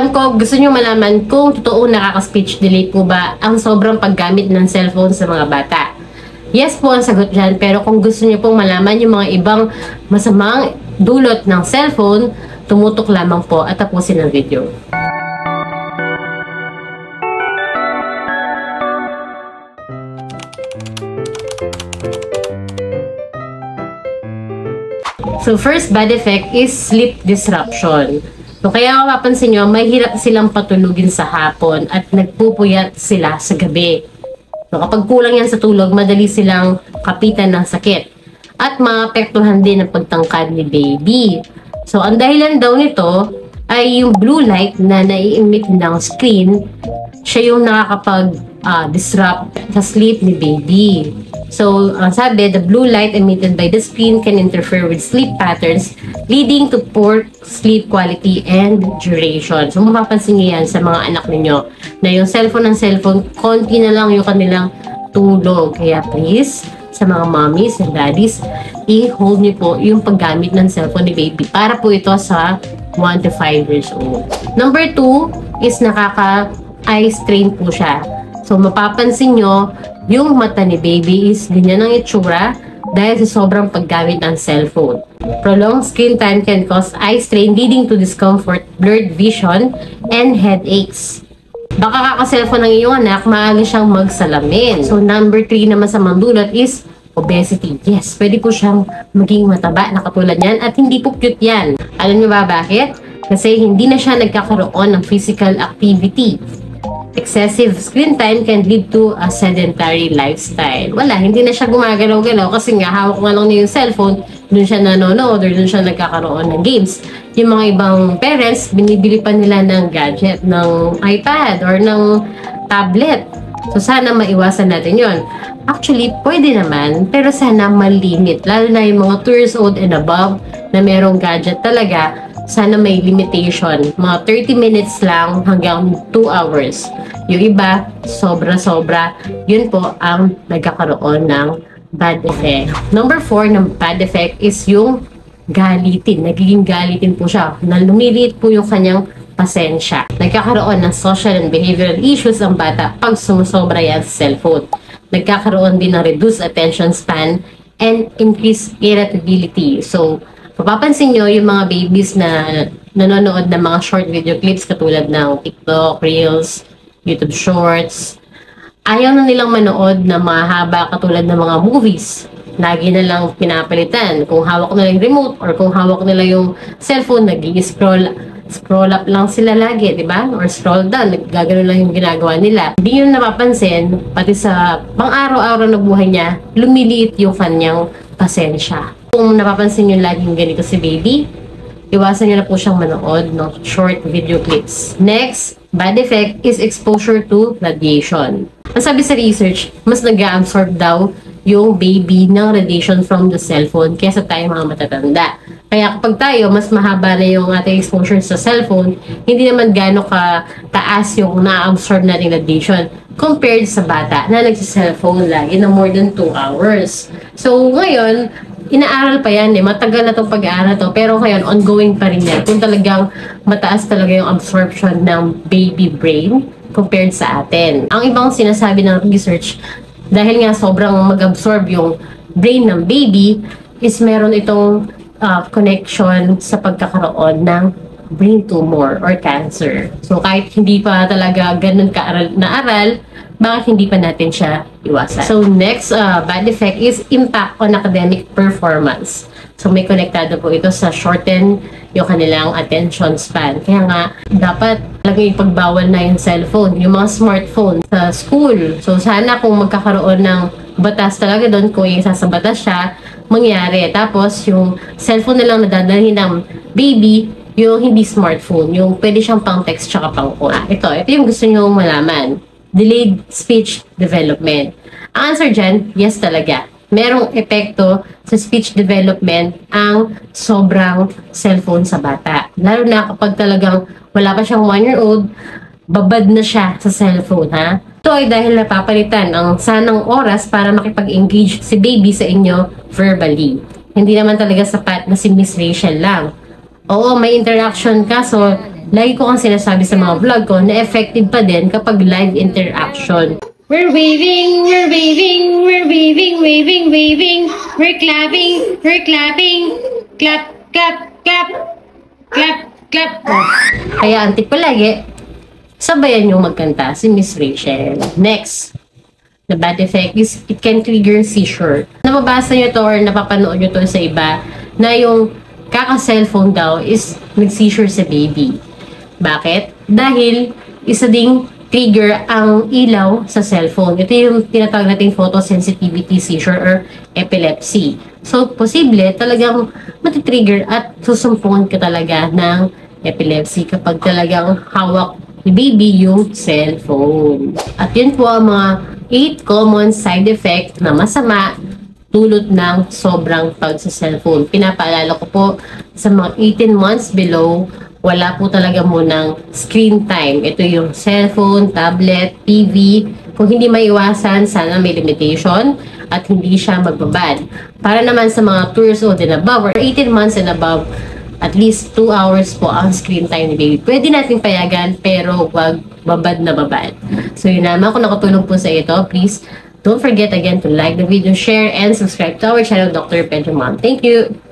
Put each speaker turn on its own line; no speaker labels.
Alam ko, gusto nyo malaman kung totoo nakaka-speech delay po ba ang sobrang paggamit ng cellphone sa mga bata. Yes po ang sagot dyan, pero kung gusto nyo pong malaman yung mga ibang masamang dulot ng cellphone, tumutok lamang po at tapusin ang video. So first bad effect is sleep disruption. So kaya mapapansin nyo, may hirap silang patulugin sa hapon at nagpupuyat sila sa gabi. So kapag kulang yan sa tulog, madali silang kapitan ng sakit. At maapektuhan din ang pagtangkad ni baby. So ang dahilan daw nito ay yung blue light na nai-emit ng screen, siya yung nakakapag-disrupt sa sleep ni baby. So, ang sabi, the blue light emitted by the screen can interfere with sleep patterns, leading to poor sleep quality and duration. So, mapapansin niyo yan sa mga anak ninyo na yung cellphone ng cellphone, konti na lang yung kanilang tulog. Kaya please, sa mga mommies and daddies, i-hold niyo po yung paggamit ng cellphone ni baby para po ito sa 1 to 5 years old. Number 2 is nakaka-eye strain po siya. So, mapapansin nyo, yung mata ni baby is ganyan ang itsura dahil sa sobrang paggamit ng cellphone. Prolonged screen time can cause eye strain leading to discomfort, blurred vision, and headaches. Baka kaka-cellphone ng iyong anak, maaari siyang magsalamin. So, number 3 na masamang dulot is obesity. Yes, pwede po siyang maging mataba na katulad yan at hindi po cute yan. Alam niyo ba bakit? Kasi hindi na siya nagkakaroon ng physical activity. Excessive screen time can lead to a sedentary lifestyle. Wala, hindi na siya gumagalaw-galaw kasi nga hawak nga lang niya yung cellphone, dun siya nanonood or dun siya nagkakaroon ng games. Yung mga ibang parents, binibili pa nila ng gadget, ng iPad or ng tablet. So sana maiwasan natin yon. Actually, pwede naman, pero sana malimit. Lalo na yung mga 2 years old and above na merong gadget talaga, sana may limitation. Mga 30 minutes lang hanggang 2 hours. Yung iba, sobra-sobra. Yun po ang nagkakaroon ng bad effect. Number 4 ng bad effect is yung galitin. Nagiging galitin po siya. Lumiliit po yung kanyang pasensya. Nagkakaroon ng social and behavioral issues ang bata pag sumusobra yan sa cellphone. Nagkakaroon din ng reduced attention span and increased irritability. So, mapapansin nyo yung mga babies na nanonood ng mga short video clips katulad ng TikTok, Reels, YouTube Shorts. Ayaw na nilang manood ng mahaba katulad ng mga movies. Lagi na lang pinapalitan. Kung hawak nila yung remote or kung hawak nila yung cellphone, scroll up lang sila lagi, di ba? Or scroll down, gagano lang yung ginagawa nila. Hindi yun napapansin, pati sa pang-araw-araw na buhay niya, lumiliit yung kanyang pasensya. Kung napapansin nyo laging ganito si baby, iwasan nyo na po siyang manood ng short video clips. Next, bad effect is exposure to radiation. Ang sabi sa research, mas nag-absorb daw yung baby ng radiation from the cellphone kaysa tayo mga matatanda. Kaya kapag tayo, mas mahaba na yung ating exposure sa cellphone, hindi naman gano'n ka-taas yung na-absorb nating radiation compared sa bata na nagsa-cellphone lagi na more than 2 hours. So, ngayon, inaaral pa yan eh. Matagal na itong pag-aaral to. Pero ngayon, ongoing pa rin yan. Kung talagang mataas talaga yung absorption ng baby brain compared sa atin. Ang ibang sinasabi ng research, dahil nga sobrang mag-absorb yung brain ng baby, is meron itong connection sa pagkakaroon ng brain tumor or cancer. So kahit hindi pa talaga ganun na aral, bakit hindi pa natin siya iwasan? So next bad effect is impact on academic performance. So may konektado po ito sa shorten yung kanilang attention span. Kaya nga, dapat talagang ipagbawal na yung cellphone, yung mga smartphone sa school. So sana kung magkakaroon ng batas talaga doon, kung yung sasabatas siya, mangyari. Tapos yung cellphone na lang nadadalhin ng baby, yung hindi smartphone, yung pwede siyang pang text tsaka pang call. Ito yung gusto nyo malaman. Delayed speech development. Ang answer dyan, yes talaga. Merong epekto sa speech development ang sobrang cellphone sa bata. Lalo na kapag talagang wala pa siyang 1-year-old, babad na siya sa cellphone, ha? Ito ay dahil napapalitan ang sanang oras para makipag-engage si baby sa inyo verbally. Hindi naman talaga sapat na si Miss Rachel lang. Oo, may interaction ka, so lagi ko kang sinasabi sa mga vlog ko na effective pa din kapag live interaction. We're waving, we're waving, we're waving, waving, waving, we're clapping, clap, clap, clap, clap, clap. Kaya ang tip palagi, sabayan yung magkanta si Miss Rachel. Next, the bad effect is it can trigger seizure. Nababasa nyo to or napapanood nyo to sa iba na yung kaka-cellphone daw is nag-seizure sa baby. Bakit? Dahil isa ding trigger ang ilaw sa cellphone. Ito yung tinatawag nating photosensitivity seizure or epilepsy. So, posible talagang matitrigger at susumpungan ka talaga ng epilepsy kapag talagang hawak ni baby yung cellphone. At yun po ang mga 8 common side effect na masama dulot ng sobrang pag sa cellphone. Pinapaalala ko po sa mga 18 months below, wala po talaga munang screen time. Ito yung cellphone, tablet, TV. Kung hindi maiwasan, sana may limitation at hindi siya magbabad. Para naman sa mga 2 years old and above or 18 months and above, at least 2 hours po ang screen time ni baby. Pwede natin payagan pero wag babad na babad. So yun naman, kung nakatulong po sa ito, please don't forget again to like the video, share, and subscribe to our channel, Dr. Pedro Mom. Thank you!